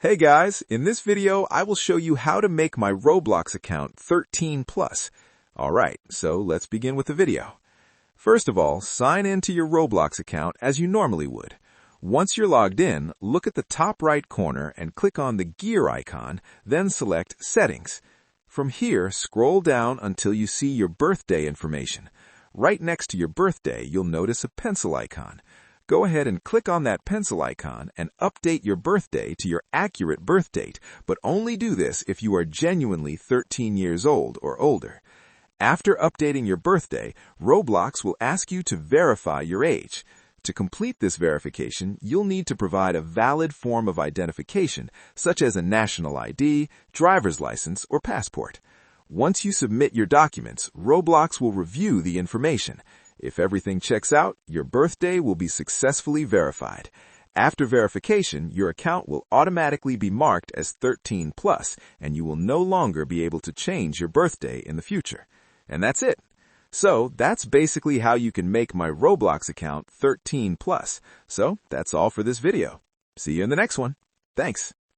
Hey guys, in this video I will show you how to make my Roblox account 13 plus. Alright, so let's begin with the video. First of all, sign in to your Roblox account as you normally would. Once you're logged in, look at the top right corner and click on the gear icon, then select Settings. From here, scroll down until you see your birthday information. Right next to your birthday, you'll notice a pencil icon. Go ahead and click on that pencil icon and update your birthday to your accurate birth date, but only do this if you are genuinely 13 years old or older. After updating your birthday, Roblox will ask you to verify your age. To complete this verification, you'll need to provide a valid form of identification, such as a national ID, driver's license, or passport. Once you submit your documents, Roblox will review the information. If everything checks out, your birthday will be successfully verified. After verification, your account will automatically be marked as 13 plus, and you will no longer be able to change your birthday in the future. And that's it. So that's basically how you can make my Roblox account 13 plus. So that's all for this video. See you in the next one. Thanks.